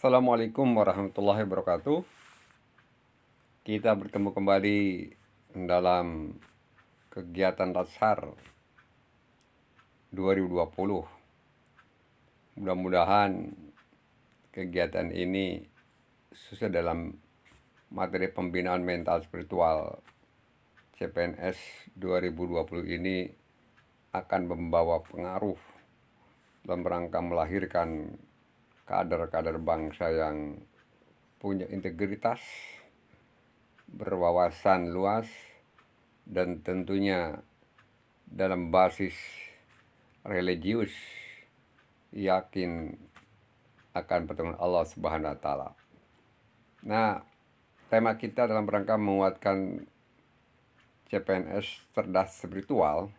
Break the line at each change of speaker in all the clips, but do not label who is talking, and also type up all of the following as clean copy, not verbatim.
Assalamualaikum warahmatullahi wabarakatuh. Kita bertemu kembali dalam kegiatan Latsar 2020. Mudah-mudahan kegiatan ini sesuai dalam materi pembinaan mental spiritual CPNS 2020 ini akan membawa pengaruh dalam rangka melahirkan kader-kader bangsa yang punya integritas, berwawasan luas, dan tentunya dalam basis religius yakin akan pertemuan Allah Subhanahu wa taala. Nah, tema kita dalam rangka menguatkan CPNS cerdas spiritual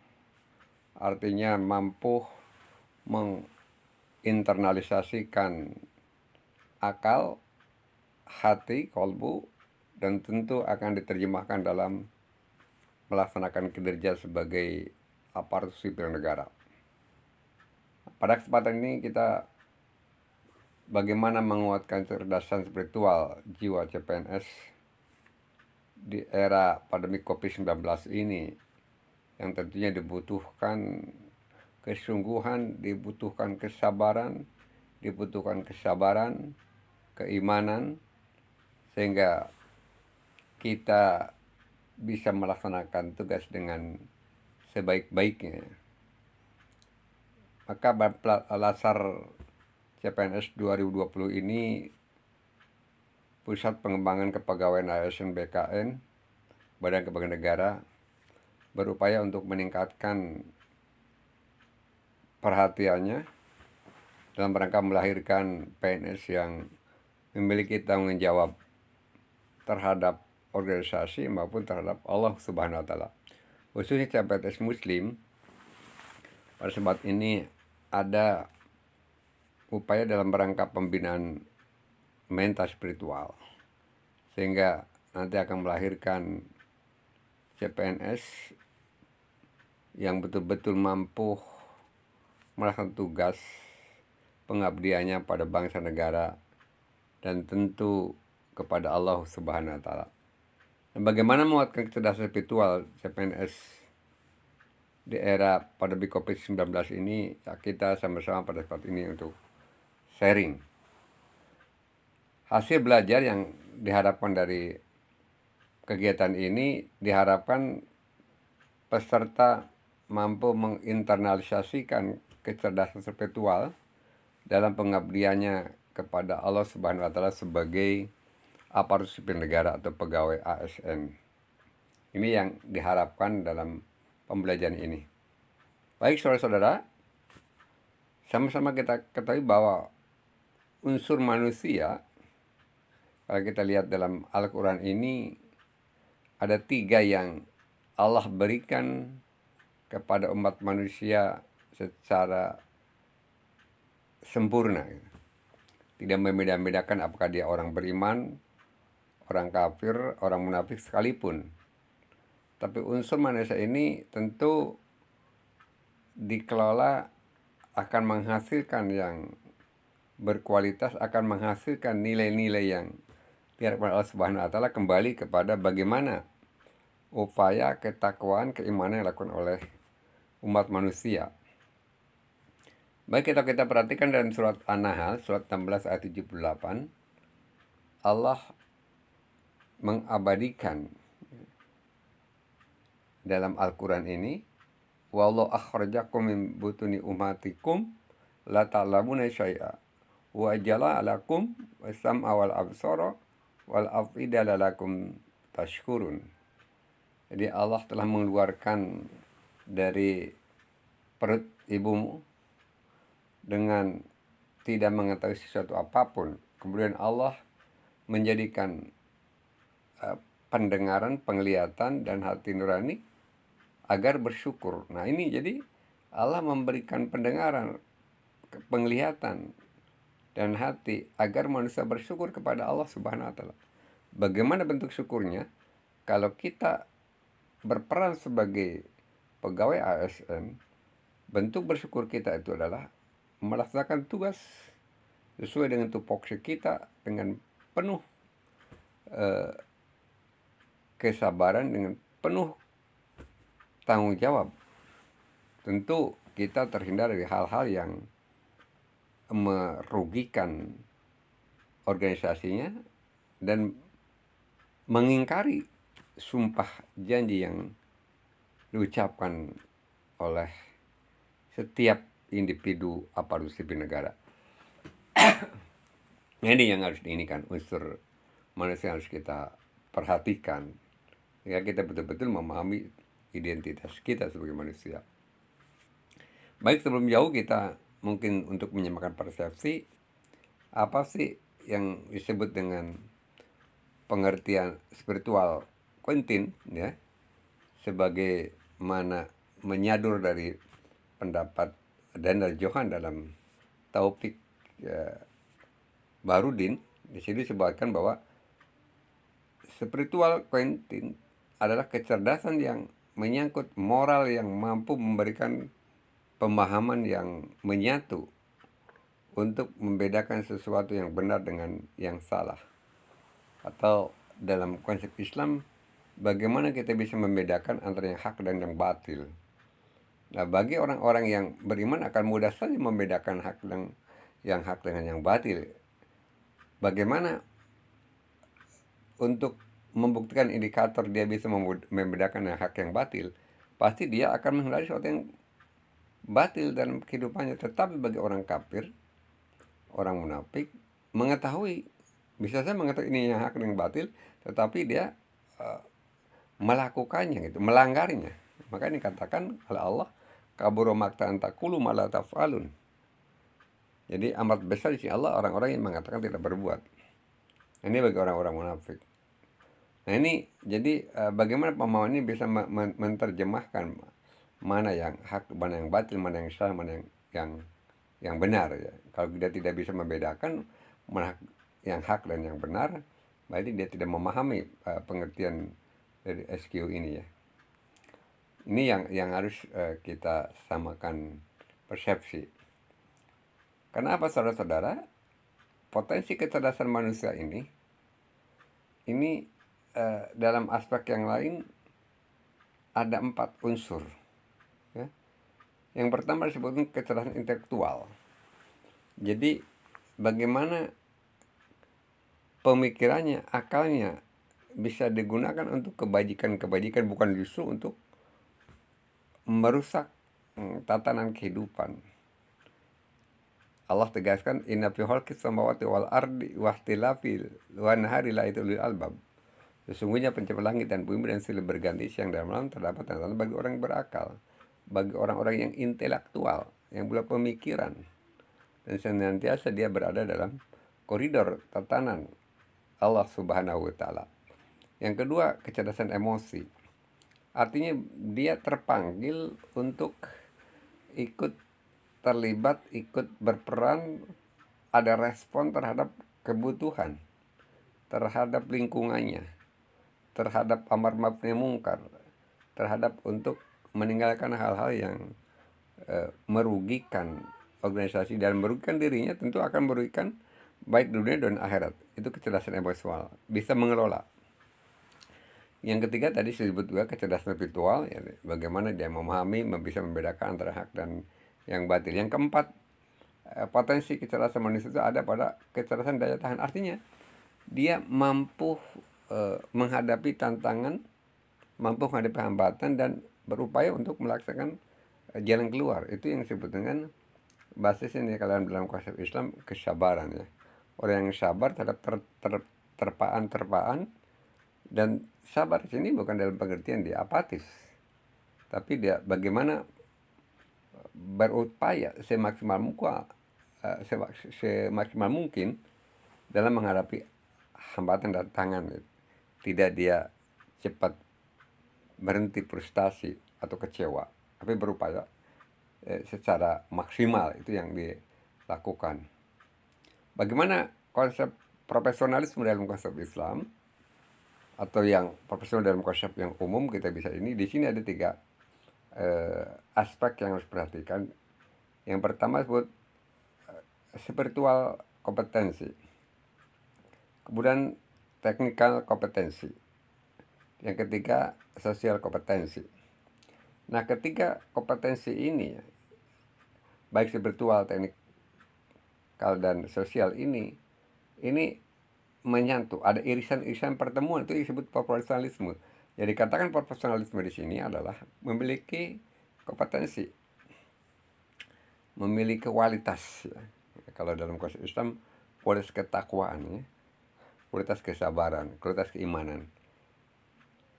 artinya mampu menginternalisasikan akal, hati, kolbu, dan tentu akan diterjemahkan dalam melaksanakan kinerja sebagai aparatur sipil negara. Pada kesempatan ini kita bagaimana menguatkan kecerdasan spiritual jiwa CPNS di era pandemi COVID-19 ini yang tentunya dibutuhkan kesungguhan, dibutuhkan kesabaran, keimanan, sehingga kita bisa melaksanakan tugas dengan sebaik-baiknya. Maka Latsar CPNS 2020 ini Pusat Pengembangan Kepegawaian ASN BKN, Badan Kepegawaian Negara, berupaya untuk meningkatkan perhatiannya dalam rangka melahirkan PNS yang memiliki tanggung jawab terhadap organisasi maupun terhadap Allah Subhanahu wa taala. Khususnya CPNS Muslim, pada saat ini ada upaya dalam rangka pembinaan mental spiritual, sehingga nanti akan melahirkan CPNS yang betul-betul mampu melaksanakan tugas pengabdiannya pada bangsa negara dan tentu kepada Allah Subhanahu wa taala. Dan bagaimana menguatkan kecerdasan spiritual CPNS di era pandemi COVID-19 ini, ya kita sama-sama pada saat ini untuk sharing hasil belajar yang diharapkan dari kegiatan ini. Diharapkan peserta mampu menginternalisasikan kecerdasan spiritual dalam pengabdiannya kepada Allah Subhanahu wa taala sebagai aparatur sipil negara atau pegawai ASN. Ini yang diharapkan dalam pembelajaran ini. Baik saudara-saudara, sama-sama kita ketahui bahwa unsur manusia, kalau kita lihat dalam Al-Quran ini, ada 3 yang Allah berikan kepada umat manusia secara sempurna. Tidak membeda-bedakan apakah dia orang beriman, orang kafir, orang munafik sekalipun. Tapi unsur manusia ini tentu dikelola akan menghasilkan yang berkualitas, akan menghasilkan nilai-nilai yang diharapkan Allah Subhanahu wa taala, kembali kepada bagaimana upaya ketakwaan, keimanan yang dilakukan oleh umat manusia. Baik, kita perhatikan dalam surat An-Nahl, surat 16 ayat 78, Allah mengabadikan dalam Al-Quran ini, wallahu akhrajakum min butuni ummatikum la ta'lamuna syai'a wa jala'alakum wasam'a wal absara wal afida lalakum tashkurun. Jadi Allah telah mengeluarkan dari perut ibumu dengan tidak mengetahui sesuatu apapun. Kemudian Allah menjadikan pendengaran, penglihatan, dan hati nurani agar bersyukur. Nah ini jadi Allah memberikan pendengaran, penglihatan, dan hati agar manusia bersyukur kepada Allah Subhanahu wa taala. Bagaimana bentuk syukurnya? Kalau kita berperan sebagai pegawai ASN, bentuk bersyukur kita itu adalah melaksanakan tugas sesuai dengan tupoksi kita, dengan penuh kesabaran, dengan penuh tanggung jawab. Tentu kita terhindar dari hal-hal yang merugikan organisasinya dan mengingkari sumpah janji yang diucapkan oleh setiap individu aparatur sipil negara. Ini yang harus diinikan, unsur manusia yang harus kita perhatikan, ya kita betul-betul memahami identitas kita sebagai manusia. Baik, sebelum jauh kita mungkin untuk menyamakan persepsi, apa sih yang disebut dengan pengertian spiritual Quentin, ya, sebagai mana menyadur dari pendapat Daniel Johan dalam Taufik Barudin. Di sini disebutkan bahwa spiritual Quentin adalah kecerdasan yang menyangkut moral yang mampu memberikan pemahaman yang menyatu untuk membedakan sesuatu yang benar dengan yang salah. Atau dalam konsep Islam, bagaimana kita bisa membedakan antara yang hak dan yang batil. Nah, bagi orang-orang yang beriman akan mudah saja membedakan yang hak dengan yang batil. Bagaimana untuk membuktikan indikator dia bisa membedakan yang hak yang batil? Pasti dia akan menghindari sesuatu yang batil dalam kehidupannya. Tetapi bagi orang kafir, orang munafik, bisa saja mengetahui ini yang hak dan yang batil, tetapi dia melakukannya, gitu, melanggarnya. Maka dikatakan oleh Allah, kabura maqtan taqulu ma la taf'alun. Jadi amat besar di sisi Allah orang-orang yang mengatakan tidak berbuat. Ini bagi orang-orang munafik. Nah ini jadi bagaimana pemahaman ini bisa menerjemahkan mana yang hak, mana yang batil, mana yang salah, mana yang benar, ya. Kalau dia tidak bisa membedakan mana yang hak dan yang benar, berarti dia tidak memahami pengertian dari SQ ini, ya. Ini yang harus kita samakan persepsi. Kenapa, saudara-saudara? Potensi kecerdasan manusia ini dalam aspek yang lain ada 4 unsur, ya. Yang pertama disebutkan kecerdasan intelektual. Jadi bagaimana pemikirannya, akalnya bisa digunakan untuk kebajikan-kebajikan, bukan justru untuk merusak tatanan kehidupan. Allah tegaskan, inna fi khalqis samawati wal ardi wahtilafil wan nahari la lil albab. Sesungguhnya penciptaan langit dan bumi dan silih berganti siang dan malam terdapat tanda-tanda bagi orang yang berakal, bagi orang-orang yang intelektual, yang punya pemikiran, dan senantiasa dia berada dalam koridor tatanan Allah Subhanahu wa Ta'ala. Yang kedua, kecerdasan emosi. Artinya dia terpanggil untuk ikut terlibat, ikut berperan, ada respon terhadap kebutuhan, terhadap lingkungannya, terhadap amar ma'ruf nahi mungkar, terhadap untuk meninggalkan hal-hal yang merugikan organisasi dan merugikan dirinya, tentu akan merugikan baik dunia dan akhirat. Itu kecerdasan emosional, bisa mengelola. Yang ketiga tadi disebut juga kecerdasan spiritual, ya, bagaimana dia memahami, bisa membedakan antara hak dan yang batil. Yang keempat, potensi kecerdasan manusia itu ada pada kecerdasan daya tahan. Artinya dia mampu menghadapi tantangan, mampu menghadapi hambatan, dan berupaya untuk melaksanakan jalan keluar. Itu yang disebut dengan basisnya kalau dalam konsep Islam kesabaran, ya. Orang yang sabar terhadap terpaan, dan sabar di sini bukan dalam pengertian dia apatis, tapi dia bagaimana berupaya semaksimal mungkin dalam menghadapi hambatan dan tantangan. Tidak dia cepat berhenti frustasi atau kecewa, tapi berupaya secara maksimal. Itu yang dilakukan. Bagaimana konsep profesionalisme dalam konsep Islam, atau yang profesional dalam konsep yang umum kita bisa ini. Di sini ada 3 aspek yang harus diperhatikan. Yang pertama disebut spiritual kompetensi. Kemudian technical kompetensi. Yang ketiga sosial kompetensi. Nah, ketiga kompetensi ini, baik spiritual, teknikal, dan sosial ini menyatu. Ada irisan-irisan pertemuan, itu disebut profesionalisme. Jadi katakan profesionalisme di sini adalah memiliki kompetensi, memiliki kualitas. Kalau dalam konsep Islam, kualitas ketakwaan, ya, kualitas kesabaran, kualitas keimanan.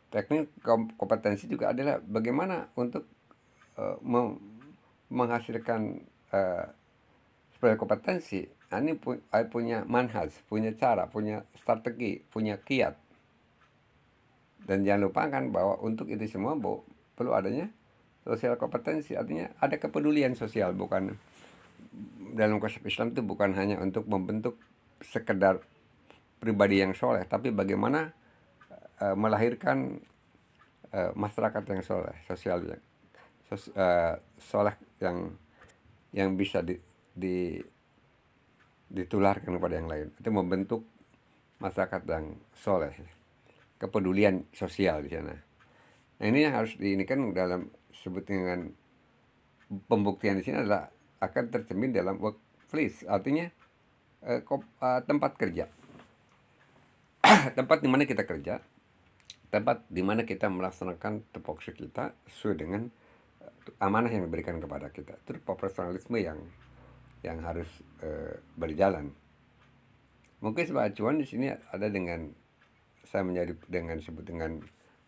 Teknik kompetensi juga adalah bagaimana untuk menghasilkan sebagai kompetensi. Ini punya manhaj, punya cara, punya strategi, punya kiat. Dan jangan lupakan bahwa untuk itu semua perlu adanya sosial kompetensi. Artinya ada kepedulian sosial, bukan dalam konsep Islam itu bukan hanya untuk membentuk sekedar pribadi yang soleh, tapi bagaimana melahirkan masyarakat yang soleh, sosial yang soleh, yang bisa ditularkan kepada yang lain. Itu membentuk masyarakat yang soleh, kepedulian sosial di sana. Nah, ini yang harus kan dalam sebut dengan pembuktian di sini adalah akan tercermin dalam workplace, artinya tempat kerja, tempat di mana kita kerja, tempat di mana kita melaksanakan tupoksi kita sesuai dengan amanah yang diberikan kepada kita. Itu profesionalisme yang harus berjalan. Mungkin sebagai acuan di sini ada dengan saya menjadi sebut dengan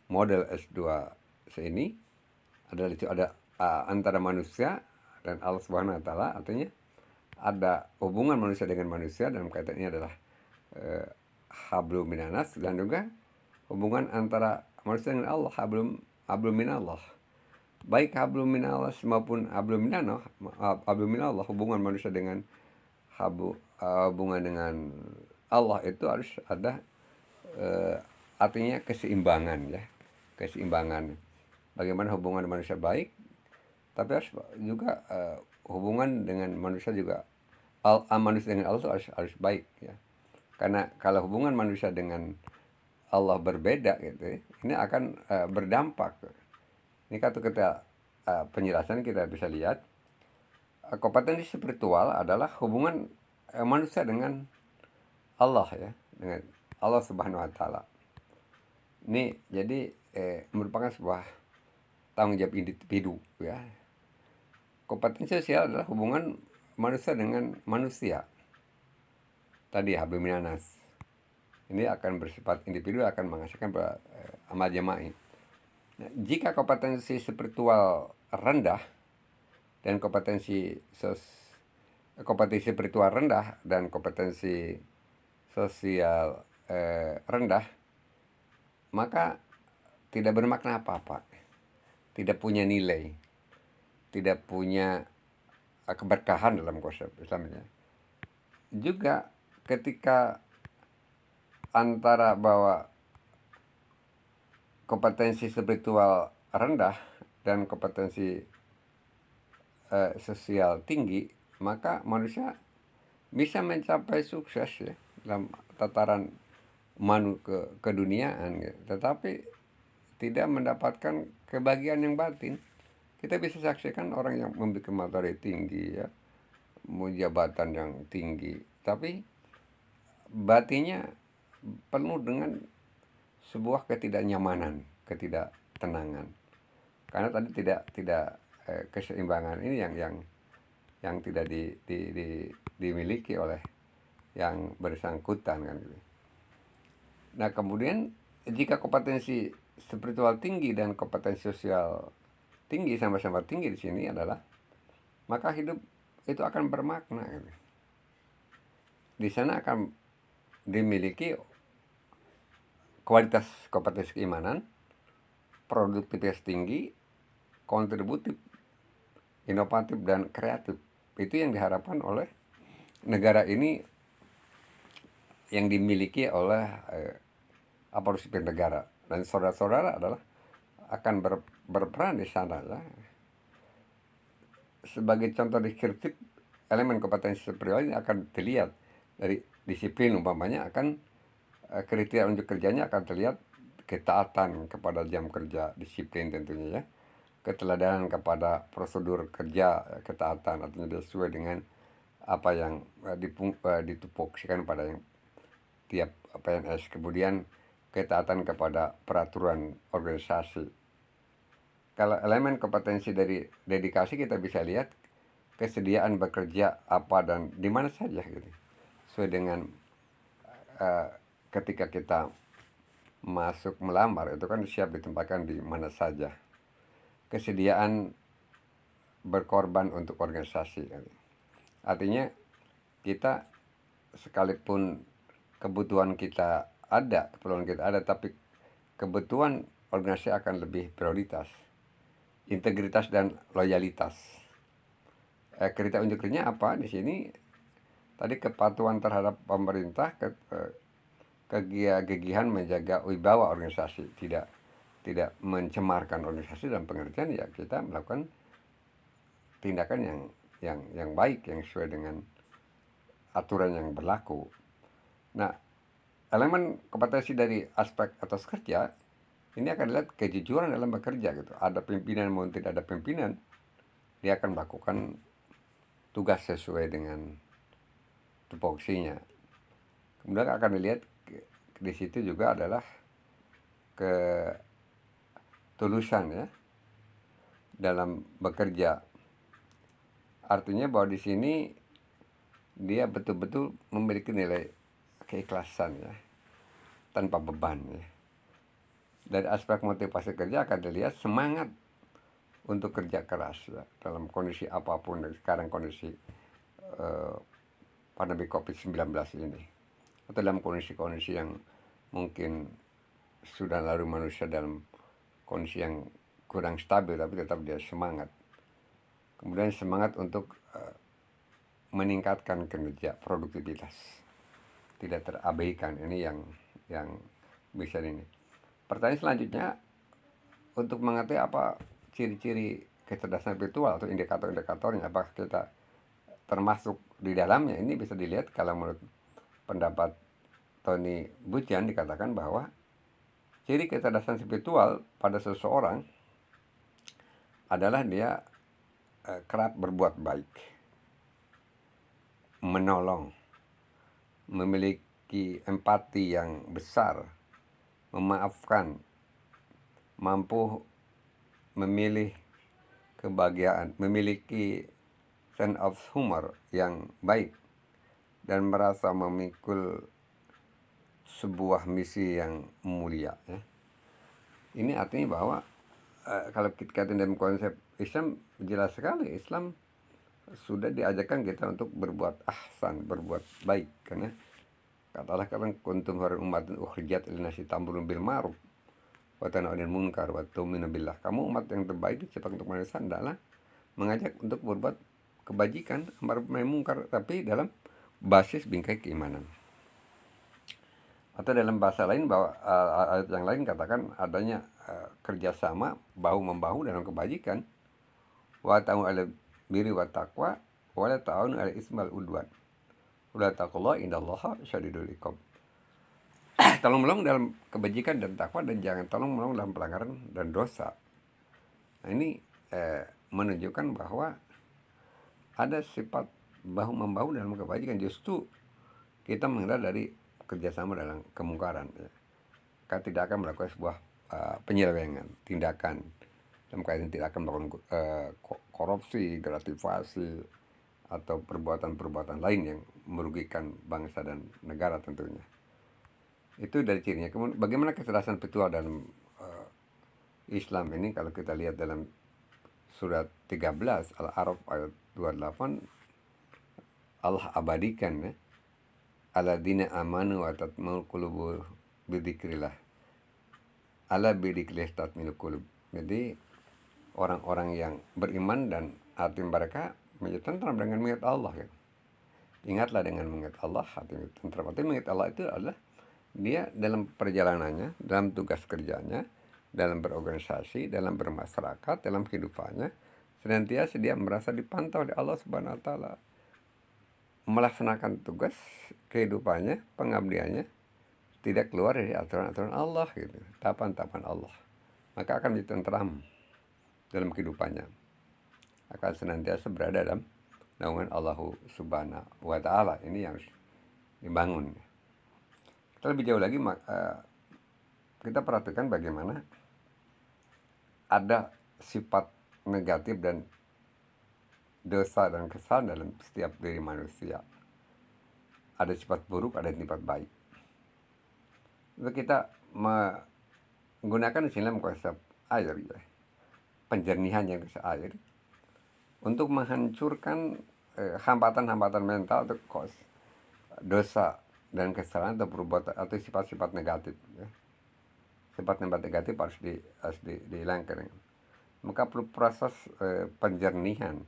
model S2 ini adalah itu ada antara manusia dan Allah Subhanahu wa taala, artinya ada hubungan manusia dengan manusia, dalam kaitan ini adalah hablum minanas, dan juga hubungan antara manusia dengan Allah, hablum minallah. Baik hablum minallah maupun hablum minallah, hubungan manusia dengan hubungan dengan Allah itu harus ada artinya keseimbangan, ya, keseimbangan. Bagaimana hubungan manusia baik, tapi harus juga hubungan dengan manusia juga manusia dengan Allah harus baik, ya. Karena kalau hubungan manusia dengan Allah berbeda gitu, ya, ini akan berdampak. Ini kalau kita penjelasan kita bisa lihat kompetensi spiritual adalah hubungan manusia dengan Allah, ya, dengan Allah Subhanahu wa taala. Ini jadi merupakan sebuah tanggung jawab individu, ya. Kompetensi sosial adalah hubungan manusia dengan manusia. Tadi hablum minanas. Ini akan bersifat individu, akan menghasilkan amal jama'i. Nah, jika kompetensi spiritual rendah dan kompetensi spiritual rendah dan kompetensi sosial rendah, maka tidak bermakna apa-apa, tidak punya nilai, tidak punya keberkahan dalam konsep Islamnya. Juga ketika antara bahwa kompetensi spiritual rendah dan kompetensi sosial tinggi, maka manusia bisa mencapai sukses, ya, dalam tataran keduniaan, ya, tetapi tidak mendapatkan kebahagiaan yang batin. Kita bisa saksikan orang yang memiliki materi tinggi, ya, jabatan yang tinggi, tapi batinnya penuh dengan sebuah ketidaknyamanan, ketidaktenangan. Karena tadi tidak keseimbangan ini yang tidak dimiliki oleh yang bersangkutan, kan gitu. Nah, kemudian jika kompetensi spiritual tinggi dan kompetensi sosial tinggi sama-sama tinggi di sini adalah, maka hidup itu akan bermakna, gitu. Di sana akan dimiliki kualitas kompetensi keimanan, produktivitas tinggi, kontributif, inovatif, dan kreatif. Itu yang diharapkan oleh negara ini, yang dimiliki oleh aparatur sipil negara. Dan saudara-saudara adalah akan berperan di sana, ya. Sebagai contoh deskriptif elemen kompetensi spiritual ini akan dilihat dari disiplin umpamanya akan kriteria unjuk kerjanya akan terlihat ketaatan kepada jam kerja, disiplin tentunya ya, keteladanan kepada prosedur kerja, ketaatan artinya dia sesuai dengan apa yang ditupoksikan pada yang tiap PNS. Kemudian ketaatan kepada peraturan organisasi. Kalau elemen kompetensi dari dedikasi kita bisa lihat kesediaan bekerja apa dan di mana saja gitu. Sesuai dengan ketika kita masuk melamar itu kan siap ditempatkan di mana saja. Kesediaan berkorban untuk organisasi. Artinya kita sekalipun kebutuhan kita ada, keperluan kita ada, tapi kebutuhan organisasi akan lebih prioritas. Integritas dan loyalitas. Kriteria unjuk kerjanya apa di sini? Tadi kepatuhan terhadap pemerintah, kegigihan menjaga wibawa organisasi, tidak mencemarkan organisasi dalam pengertian ya kita melakukan tindakan yang baik yang sesuai dengan aturan yang berlaku. Nah, elemen kompetensi dari aspek atas kerja ini akan dilihat kejujuran dalam bekerja gitu. Ada pimpinan maupun tidak ada pimpinan, dia akan melakukan tugas sesuai dengan tupoksinya. Kemudian akan dilihat di situ juga adalah ketulusan ya dalam bekerja. Artinya bahwa di sini dia betul-betul memiliki nilai keikhlasan ya, tanpa beban ya. Dari aspek motivasi kerja akan dilihat semangat untuk kerja keras ya, dalam kondisi apapun. Sekarang kondisi pandemi COVID-19 ini, atau dalam kondisi-kondisi yang mungkin sudah lalu manusia dalam kondisi yang kurang stabil, tapi tetap dia semangat. Kemudian semangat untuk meningkatkan kinerja, produktivitas, tidak terabaikan. Ini yang bisa ini. Pertanyaan selanjutnya, untuk mengetahui apa ciri-ciri kecerdasan virtual atau indikator-indikatornya, apakah kita termasuk di dalamnya, ini bisa dilihat kalau menurut pendapat Tony Buchan dikatakan bahwa ciri kecerdasan spiritual pada seseorang adalah dia kerap berbuat baik, menolong, memiliki empati yang besar, memaafkan, mampu memilih kebahagiaan, memiliki sense of humor yang baik, dan merasa memikul sebuah misi yang mulia ya. Ini artinya bahwa kalau kita katakan dalam konsep Islam, jelas sekali Islam sudah diajarkan kita untuk berbuat ahsan, berbuat baik. Karena katalah kan kuntum khairu ummatin ukhrijat lin-nasi ta'muruna bil ma'ruf wa tanhauna 'anil munkar wa tu'minuna billah. Kamu umat yang terbaik diciptakan untuk manusia adalah mengajak untuk berbuat kebajikan, amar ma'ruf munkar, tapi dalam basis bingkai keimanan. Atau dalam bahasa lain, bahwa ayat yang lain katakan adanya kerjasama bahu-membahu dalam kebajikan. Wa ta'awunu 'alal birri wat taqwa wa la ta'awunu 'alal itsmi wal 'udwan. Wa taqullaha innallaha syadidul iqab. Tolong menolong dalam kebajikan dan takwa, dan jangan tolong menolong dalam pelanggaran dan dosa. Nah, ini menunjukkan bahwa ada sifat bahu-membahu dalam kebajikan. Justru kita menghindar dari kerjasama dalam kemungkaran ya. Kita tidak akan melakukan sebuah penyelewengan, tindakan dalam kaitan tidak akan melakukan korupsi, gratifikasi, atau perbuatan-perbuatan lain yang merugikan bangsa dan negara tentunya. Itu dari cirinya. Kemudian bagaimana kecerdasan virtual dalam Islam ini? Kalau kita lihat dalam surat 13 Al-A'raf ayat 28, Allah abadikan ya, alladzina amanu wa tatma'ul qulubu bidzikrillah. Ala bidzikrillah tatma'ul qulub. Jadi orang-orang yang beriman dan hati mereka menjadi tentram dengan mengingat Allah ya. Ingatlah dengan mengingat Allah, hati tentram. Artinya mengingat Allah itu adalah dia dalam perjalanannya, dalam tugas kerjanya, dalam berorganisasi, dalam bermasyarakat, dalam kehidupannya, senantiasa dia merasa dipantau oleh Allah Subhanahu wa taala. melaksanakan tugas kehidupannya, pengabdiannya tidak keluar dari aturan-aturan Allah gitu, tahapan-tahapan Allah, maka akan menjadi tentram dalam kehidupannya, akan senantiasa berada dalam naungan Allah Subhanahu wa Ta'ala. Ini yang harus dibangun. Kita lebih jauh lagi, kita perhatikan bagaimana ada sifat negatif dan dosa dan kesalahan dalam setiap diri manusia. Ada sifat buruk, ada sifat baik. Itu kita menggunakan dalam konsep air, ya, penjernihan yang konsep air, untuk menghancurkan hambatan-hambatan mental atau dosa dan kesalahan atau perbuatan atau sifat-sifat negatif, ya. Sifat-sifat negatif harus dihilangkan. Maka perlu proses penjernihan.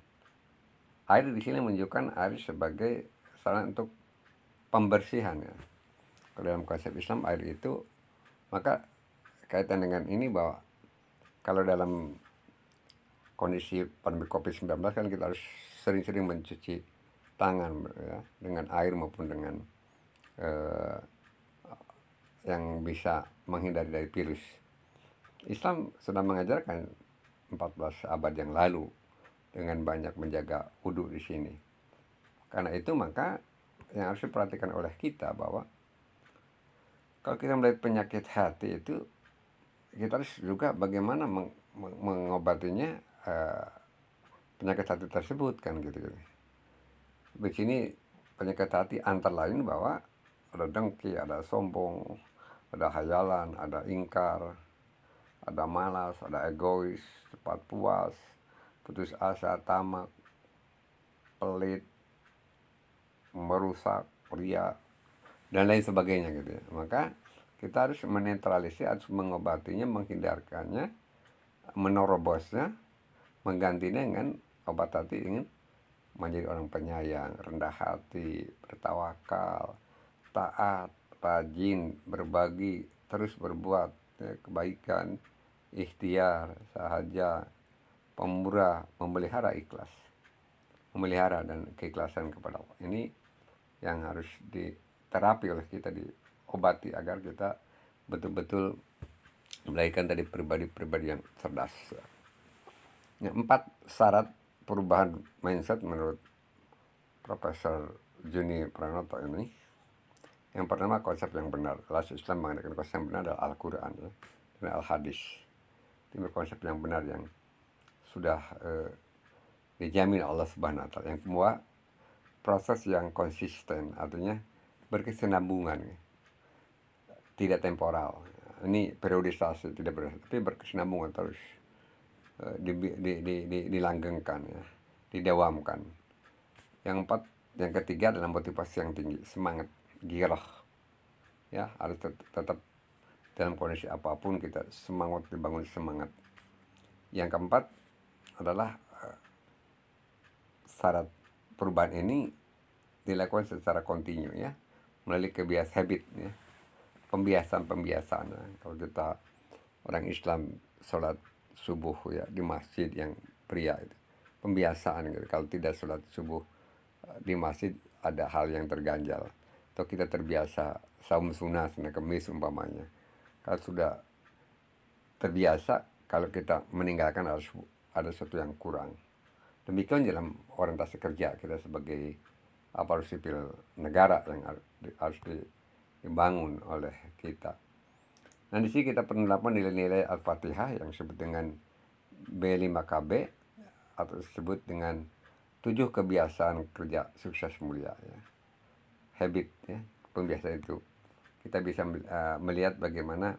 Air di sini menunjukkan air sebagai sarana untuk pembersihan, ya. Kalau dalam konsep Islam air itu, maka kaitan dengan ini bahwa kalau dalam kondisi pandemi COVID-19 kan kita harus sering-sering mencuci tangan, ya, dengan air maupun dengan yang bisa menghindari dari virus. Islam sudah mengajarkan 14 abad yang lalu dengan banyak menjaga wudhu di sini. Karena itu maka yang harus diperhatikan oleh kita bahwa kalau kita melihat penyakit hati itu, kita harus juga bagaimana mengobatinya, penyakit hati tersebut kan gitu. Di sini penyakit hati antara lain bahwa ada dengki, ada sombong, ada hayalan, ada ingkar, ada malas, ada egois, cepat puas, putus asa, tamak, pelit, merusak, ria, dan lain sebagainya gitu, ya. Maka kita harus menetralisir, harus mengobatinya, menghindarkannya, menerobosnya, menggantinya dengan obat hati, ingin menjadi orang penyayang, rendah hati, bertawakal, taat, rajin, berbagi, terus berbuat, ya, kebaikan, ikhtiar, sahaja, pemurah, memelihara ikhlas, memelihara dan keikhlasan kepada Allah. Ini yang harus diterapi oleh kita, diobati agar kita betul-betul melahirkan tadi pribadi-pribadi yang cerdas. Ya, 4 syarat perubahan mindset menurut Profesor Juni Pranoto ini. Yang pertama, konsep yang benar. Islam mengatakan konsep yang benar adalah Al-Quran, ya, dan Al-Hadis. Ini konsep yang benar yang sudah dijamin Allah Subhanahu wa Ta'ala. Yang kedua, proses yang konsisten, artinya berkesinambungan, ya. Tidak temporal. Ini periodisasi, tidak tapi berkesinambungan terus, dilanggengkan, ya, didawamkan. Yang ketiga adalah motivasi yang tinggi, semangat, girah, ya, harus tetap dalam kondisi apapun kita semangat, dibangun semangat. Yang keempat adalah syarat perubahan ini dilakukan secara kontinu, ya, melalui kebiasaan habit, ya, pembiasaan. Ya. Kalau kita orang Islam sholat subuh, ya, di masjid yang pria itu pembiasaan gitu. Kalau tidak sholat subuh di masjid ada hal yang terganjal, atau kita terbiasa saum sunnah, Senin Kemis umpamanya, kalau sudah terbiasa, kalau kita meninggalkan harus ada sesuatu yang kurang. Demikian dalam orientasi kerja kita sebagai aparatur sipil negara yang harus dibangun oleh kita. Nah, di sini kita penerapan nilai-nilai Al-Fatihah yang disebut dengan B5KB, atau disebut dengan 7 kebiasaan kerja sukses mulia, ya. Habit, ya, pembiasaan itu. Kita bisa melihat bagaimana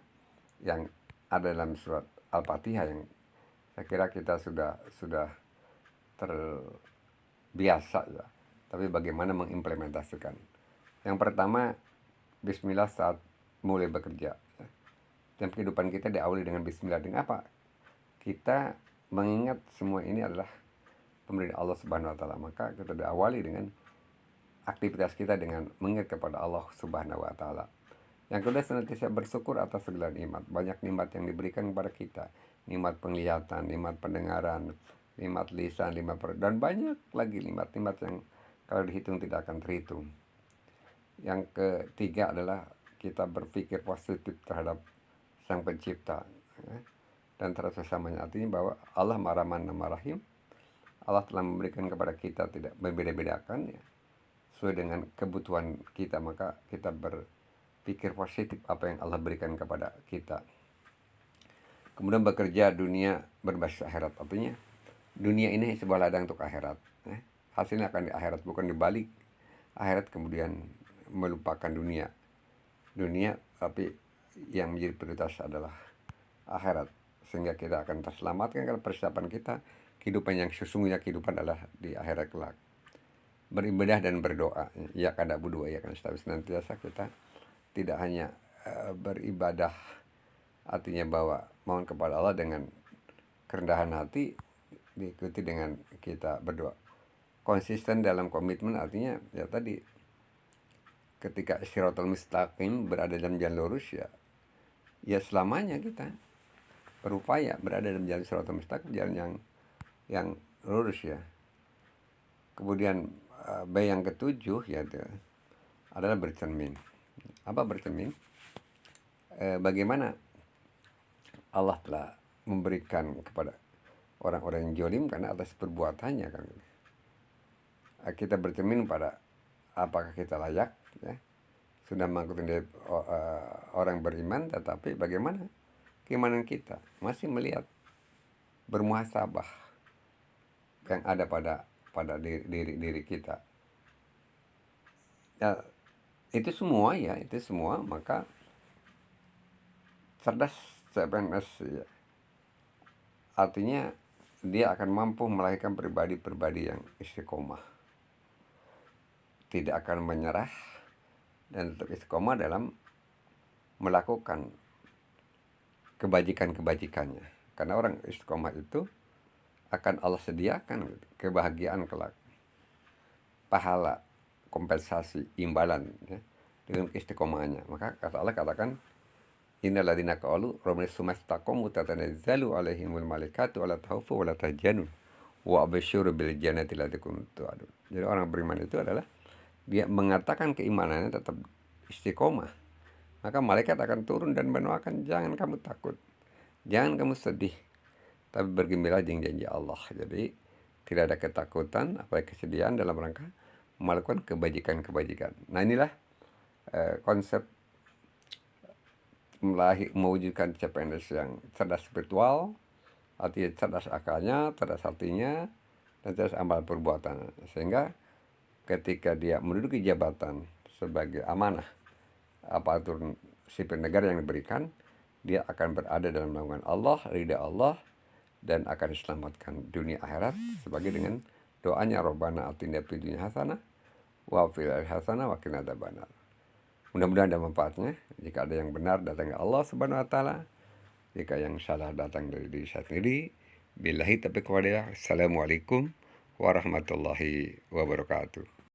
yang ada dalam surat Al-Fatihah yang saya kira kita sudah terbiasa, ya. Tapi bagaimana mengimplementasikan. Yang pertama, bismillah saat mulai bekerja, ya. Dan kehidupan kita diawali dengan bismillah. Dengan apa? Kita mengingat semua ini adalah pemberian Allah Subhanahu wa Ta'ala. Maka kita diawali dengan aktivitas kita dengan mengingat kepada Allah Subhanahu wa Ta'ala. Yang kedua, senantiasa bersyukur atas segala nikmat. Banyak nikmat yang diberikan kepada kita. Nikmat penglihatan, nikmat pendengaran, nikmat lisan, dan banyak lagi nikmat-nikmat yang kalau dihitung tidak akan terhitung. Yang ketiga adalah kita berpikir positif terhadap Sang Pencipta, ya, dan terhadap sesamanya. Artinya bahwa Allah Maha Rahman Rahim. Allah telah memberikan kepada kita tidak membeda-bedakan, ya, sesuai dengan kebutuhan kita, maka kita berpikir positif apa yang Allah berikan kepada kita. Kemudian bekerja dunia berbasis akhirat, artinya dunia ini sebuah ladang untuk akhirat, ya. Hasilnya akan di akhirat, bukan dibalik akhirat kemudian melupakan dunia, tapi yang menjadi prioritas adalah akhirat, sehingga kita akan terselamatkan kalau persiapan kita kehidupan yang sesungguhnya. Kehidupan adalah di akhirat kelak. Beribadah dan berdoa, ya kada budua, ya kan, senantiasa kita tidak hanya beribadah, artinya bahwa mohon kepada Allah dengan kerendahan hati, diikuti dengan kita berdoa. Konsisten dalam komitmen, artinya ya tadi, ketika Shiratal Mustaqim berada dalam jalan lurus, ya selamanya kita berupaya berada dalam jalan Shiratal Mustaqim, jalan yang lurus, ya. Kemudian B yang ketujuh yaitu adalah bercermin. Apa bercermin? Bagaimana Allah telah memberikan kepada orang-orang yang jolim karena atas perbuatannya, kan. Kita bercermin pada apakah kita layak, ya, sudah mengikuti orang beriman, tetapi bagaimana keimanan kita, masih melihat bermuhasabah yang ada pada diri kita. Ya, itu semua maka cerdas CPNS, ya. Artinya dia akan mampu melahirkan pribadi-pribadi yang istiqomah, tidak akan menyerah, dan tetap istiqomah dalam melakukan kebajikan-kebajikannya. Karena orang istiqomah itu akan Allah sediakan kebahagiaan kelak, pahala, kompensasi, imbalan, ya, dengan istiqomahnya. Maka kata Allah katakan, innal ladzina qalu rabbana sumastaqamu tatanazzalu alaihimul malaikatu alla takhaufu wa la tahzanu wa absyiru bil jannati allati kuntum tu'adun. Jadi orang beriman itu adalah dia mengatakan keimanannya tetap istiqomah, maka malaikat akan turun dan mendoakan, jangan kamu takut, jangan kamu sedih, tapi bergembira dengan janji Allah. Jadi tidak ada ketakutan, apalagi kesedihan dalam rangka melakukan kebajikan-kebajikan. Nah, inilah konsep mewujudkan CPNS yang cerdas spiritual, artinya cerdas akalnya, cerdas hatinya, dan cerdas amal perbuatan. Sehingga ketika dia menduduki jabatan sebagai amanah aparatur sipil negara yang diberikan, dia akan berada dalam naungan Allah, ridha Allah, dan akan diselamatkan dunia akhirat sebagai dengan doanya, Rabbana atina fid dunya hasanah wa fil akhirati hasanah wa qina adzabannar. Mudah-mudahan ada manfaatnya. Jika ada yang benar, datang dari Allah Subhanahu wa taala. Jika yang salah, datang dari diri saya sendiri. Billahi taufiq wal hidayah. Assalamualaikum warahmatullahi wabarakatuh.